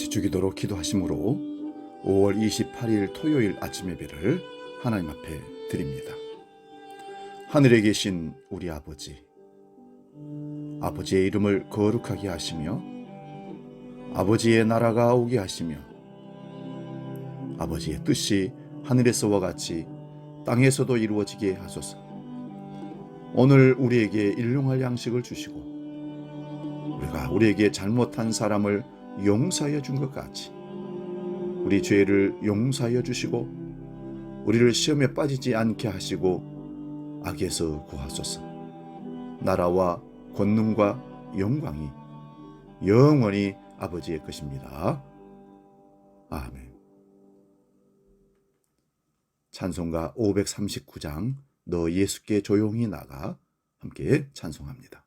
같이 주기도로 기도하심으로 5월 28일 토요일 아침 예배를 하나님 앞에 드립니다. 하늘에 계신 우리 아버지, 아버지의 이름을 거룩하게 하시며 아버지의 나라가 오게 하시며 아버지의 뜻이 하늘에서와 같이 땅에서도 이루어지게 하소서. 오늘 우리에게 일용할 양식을 주시고 우리가 우리에게 잘못한 사람을 용서하여 준 것 같이 우리 죄를 용서하여 주시고 우리를 시험에 빠지지 않게 하시고 악에서 구하소서. 나라와 권능과 영광이 영원히 아버지의 것입니다. 아멘. 찬송가 539장 너 예수께 조용히 나가 함께 찬송합니다.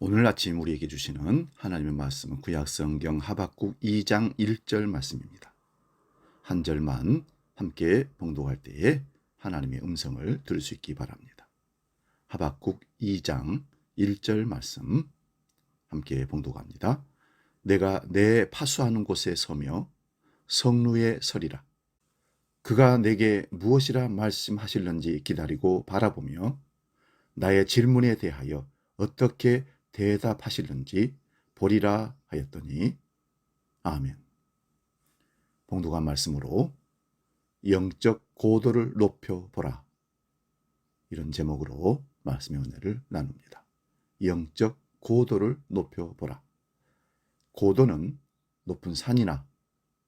오늘 아침 우리에게 주시는 하나님의 말씀은 구약성경 하박국 2장 1절 말씀입니다. 한 절만 함께 봉독할 때에 하나님의 음성을 들을 수 있기 바랍니다. 하박국 2장 1절 말씀 함께 봉독합니다. 내가 내 파수하는 곳에 서며 성루에 서리라. 그가 내게 무엇이라 말씀하실는지 기다리고 바라보며 나의 질문에 대하여 어떻게 대답하실는지 보리라 하였더니 아멘. 봉독한 말씀으로 영적 고도를 높여보라, 이런 제목으로 말씀의 은혜를 나눕니다. 영적 고도를 높여보라. 고도는 높은 산이나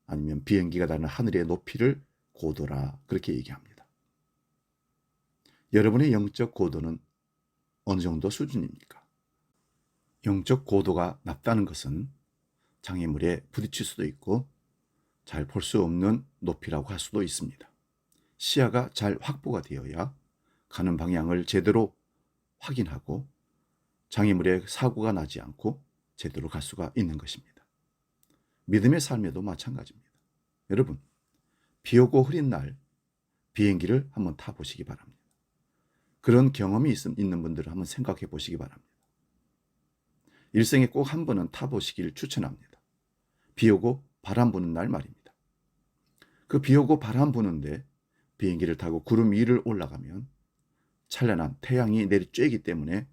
아니면 비행기가 닿는 하늘의 높이를 고도라 그렇게 얘기합니다. 여러분의 영적 고도는 어느 정도 수준입니까? 영적 고도가 낮다는 것은 장애물에 부딪힐 수도 있고 잘 볼 수 없는 높이라고 할 수도 있습니다. 시야가 잘 확보가 되어야 가는 방향을 제대로 확인하고 장애물에 사고가 나지 않고 제대로 갈 수가 있는 것입니다. 믿음의 삶에도 마찬가지입니다. 여러분, 비 오고 흐린 날 비행기를 한번 타보시기 바랍니다. 그런 경험이 있는 분들은 한번 생각해 보시기 바랍니다. 일생에 꼭 한 번은 타보시길 추천합니다. 비 오고 바람 부는 날 말입니다. 그 비 오고 바람 부는데 비행기를 타고 구름 위를 올라가면 찬란한 태양이 내리쬐기 때문에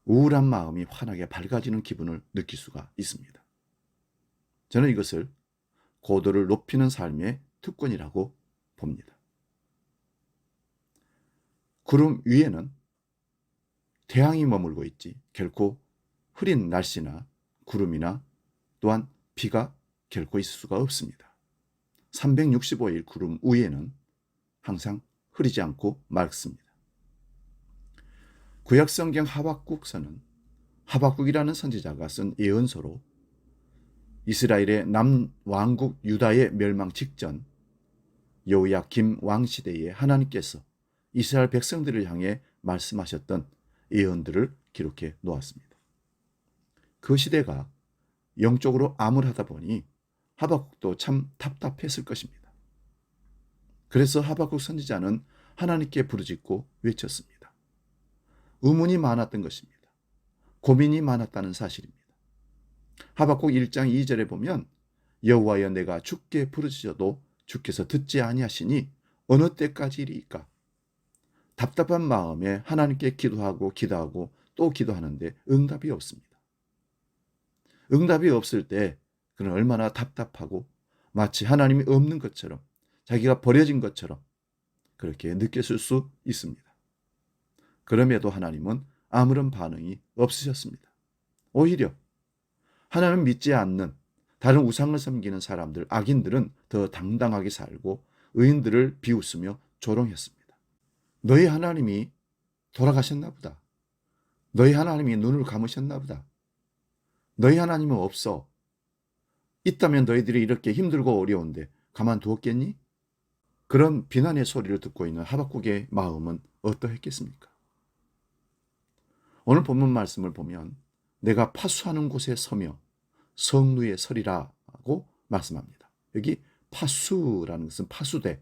우울한 마음이 환하게 밝아지는 기분을 느낄 수가 있습니다. 저는 이것을 고도를 높이는 삶의 특권이라고 봅니다. 구름 위에는 태양이 머물고 있지 결코 흐린 날씨나 구름이나 또한 비가 결코 있을 수가 없습니다. 365일 구름 위에는 항상 흐리지 않고 맑습니다. 구약성경 하박국서는 하박국이라는 선지자가 쓴 예언서로 이스라엘의 남왕국 유다의 멸망 직전 여호야김 왕시대에 하나님께서 이스라엘 백성들을 향해 말씀하셨던 예언들을 기록해 놓았습니다. 그 시대가 영적으로 암울하다 보니 하박국도 참 답답했을 것입니다. 그래서 하박국 선지자는 하나님께 부르짖고 외쳤습니다. 의문이 많았던 것입니다. 고민이 많았다는 사실입니다. 하박국 1장 2절에 보면 여호와여 내가 주께 부르짖어도 주께서 듣지 아니하시니 어느 때까지이리까? 답답한 마음에 하나님께 기도하고 또 기도하는데 응답이 없습니다. 응답이 없을 때 그는 얼마나 답답하고 마치 하나님이 없는 것처럼 자기가 버려진 것처럼 그렇게 느꼈을 수 있습니다. 그럼에도 하나님은 아무런 반응이 없으셨습니다. 오히려 하나님을 믿지 않는 다른 우상을 섬기는 사람들, 악인들은 더 당당하게 살고 의인들을 비웃으며 조롱했습니다. 너희 하나님이 돌아가셨나 보다. 너희 하나님이 눈을 감으셨나 보다. 너희 하나님은 없어. 있다면 너희들이 이렇게 힘들고 어려운데 가만두었겠니? 그런 비난의 소리를 듣고 있는 하박국의 마음은 어떠했겠습니까? 오늘 본문 말씀을 보면 내가 파수하는 곳에 서며 성루에 서리라고 말씀합니다. 여기 파수라는 것은 파수대,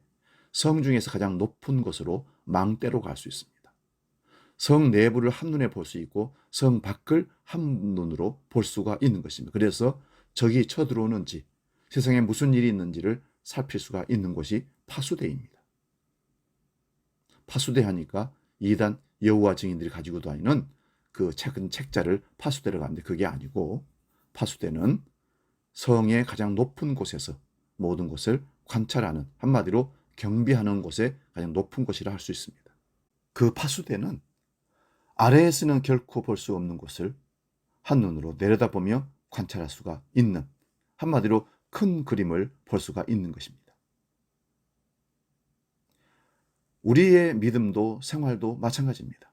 성 중에서 가장 높은 곳으로 망대로 갈 수 있습니다. 성 내부를 한눈에 볼 수 있고 성 밖을 한눈으로 볼 수가 있는 것입니다. 그래서 적이 쳐들어오는지 세상에 무슨 일이 있는지를 살필 수가 있는 곳이 파수대입니다. 파수대 하니까 이단 여호와 증인들이 가지고 다니는 그 작은 책자를 파수대라고 하는데 그게 아니고 파수대는 성의 가장 높은 곳에서 모든 것을 관찰하는, 한마디로 경비하는 곳에 가장 높은 곳이라 할 수 있습니다. 그 파수대는 아래에서는 결코 볼 수 없는 곳을 한눈으로 내려다보며 관찰할 수가 있는, 한마디로 큰 그림을 볼 수가 있는 것입니다. 우리의 믿음도 생활도 마찬가지입니다.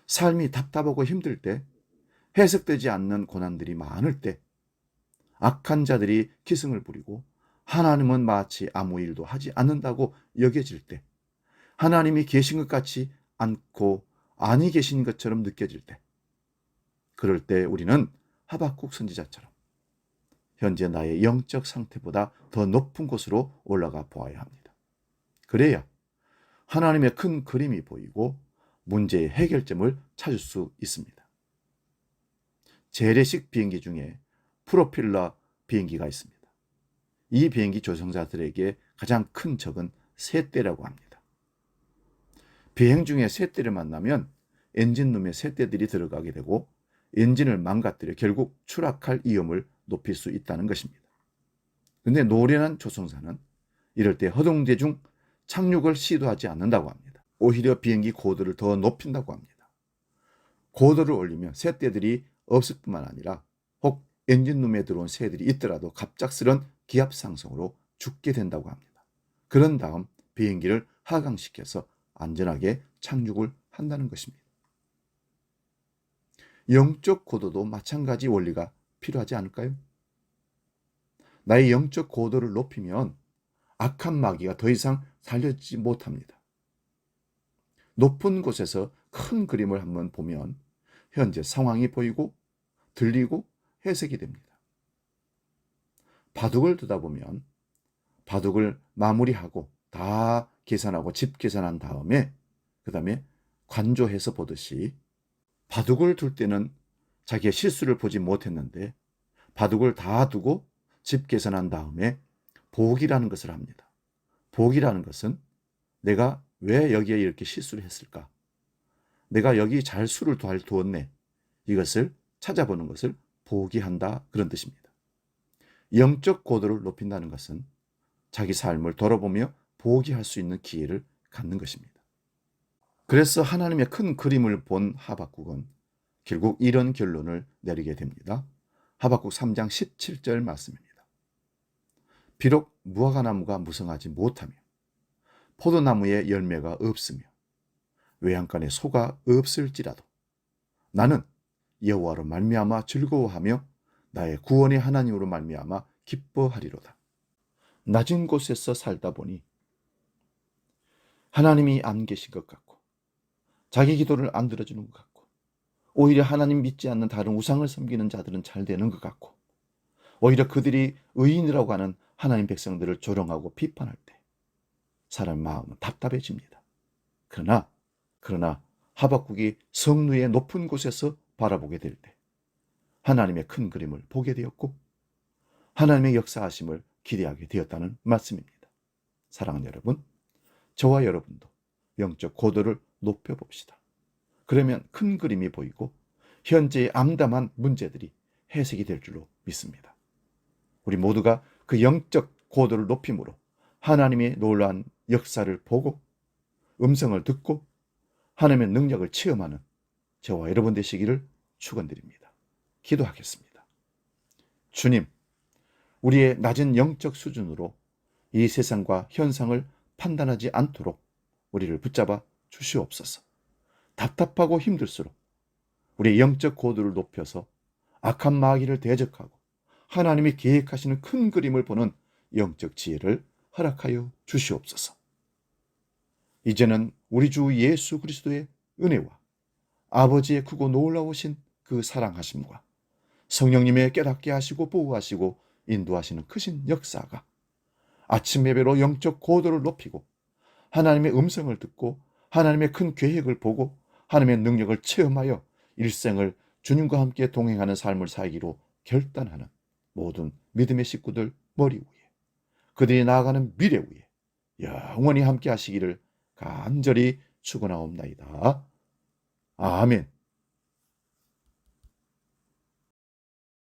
삶이 답답하고 힘들 때, 해석되지 않는 고난들이 많을 때, 악한 자들이 기승을 부리고 하나님은 마치 아무 일도 하지 않는다고 여겨질 때, 하나님이 계신 것 같지 않고 아니 계신 것처럼 느껴질 때, 그럴 때 우리는 하박국 선지자처럼 현재 나의 영적 상태보다 더 높은 곳으로 올라가 보아야 합니다. 그래야 하나님의 큰 그림이 보이고 문제의 해결점을 찾을 수 있습니다. 재래식 비행기 중에 프로필러 비행기가 있습니다. 이 비행기 조종사들에게 가장 큰 적은 쇳대라고 합니다. 비행 중에 쇳대를 만나면 엔진룸에 쇳대들이 들어가게 되고 엔진을 망가뜨려 결국 추락할 위험을 높일 수 있다는 것입니다. 그런데 노련한 조종사는 이럴 때 허둥대중 착륙을 시도하지 않는다고 합니다. 오히려 비행기 고도를 더 높인다고 합니다. 고도를 올리면 쇳대들이 없을 뿐만 아니라 혹 엔진룸에 들어온 새들이 있더라도 갑작스런 기압 상승으로 죽게 된다고 합니다. 그런 다음 비행기를 하강시켜서 안전하게 착륙을 한다는 것입니다. 영적 고도도 마찬가지 원리가 필요하지 않을까요? 나의 영적 고도를 높이면 악한 마귀가 더 이상 살려지지 못합니다. 높은 곳에서 큰 그림을 한번 보면 현재 상황이 보이고 들리고 해석이 됩니다. 바둑을 두다 보면 바둑을 마무리하고 다 계산하고 집 계산한 다음에 그 다음에 관조해서 보듯이 바둑을 둘 때는 자기의 실수를 보지 못했는데 바둑을 다 두고 집 계산한 다음에 보기라는 것을 합니다. 보기라는 것은 내가 왜 여기에 이렇게 실수를 했을까? 내가 여기 잘 수를 두었네. 이것을 찾아보는 것을 보기한다, 그런 뜻입니다. 영적 고도를 높인다는 것은 자기 삶을 돌아보며 보기할 수 있는 기회를 갖는 것입니다. 그래서 하나님의 큰 그림을 본 하박국은 결국 이런 결론을 내리게 됩니다. 하박국 3장 17절 말씀입니다. 비록 무화과나무가 무성하지 못하며 포도나무에 열매가 없으며 외양간에 소가 없을지라도 나는 여호와로 말미암아 즐거워하며 나의 구원의 하나님으로 말미암아 기뻐하리로다. 낮은 곳에서 살다 보니 하나님이 안 계신 것 같고 자기 기도를 안 들어주는 것 같고 오히려 하나님 믿지 않는 다른 우상을 섬기는 자들은 잘 되는 것 같고 오히려 그들이 의인이라고 하는 하나님 백성들을 조롱하고 비판할 때 사람의 마음은 답답해집니다. 그러나 하박국이 성루의 높은 곳에서 바라보게 될 때 하나님의 큰 그림을 보게 되었고 하나님의 역사하심을 기대하게 되었다는 말씀입니다. 사랑하는 여러분, 저와 여러분도 영적 고도를 높여봅시다. 그러면 큰 그림이 보이고 현재의 암담한 문제들이 해석이 될 줄로 믿습니다. 우리 모두가 그 영적 고도를 높임으로 하나님의 놀라운 역사를 보고 음성을 듣고 하나님의 능력을 체험하는 저와 여러분 되시기를 축원드립니다. 기도하겠습니다. 주님, 우리의 낮은 영적 수준으로 이 세상과 현상을 판단하지 않도록 우리를 붙잡아 주시옵소서. 답답하고 힘들수록 우리의 영적 고도를 높여서 악한 마귀를 대적하고 하나님이 계획하시는 큰 그림을 보는 영적 지혜를 허락하여 주시옵소서. 이제는 우리 주 예수 그리스도의 은혜와 아버지의 크고 놀라우신 그 사랑하심과 성령님의 깨닫게 하시고 보호하시고 인도하시는 크신 역사가 아침 예배로 영적 고도를 높이고 하나님의 음성을 듣고 하나님의 큰 계획을 보고 하나님의 능력을 체험하여 일생을 주님과 함께 동행하는 삶을 살기로 결단하는 모든 믿음의 식구들 머리 위에 그들이 나아가는 미래 위에 영원히 함께 하시기를 간절히 축원하옵나이다. 아멘.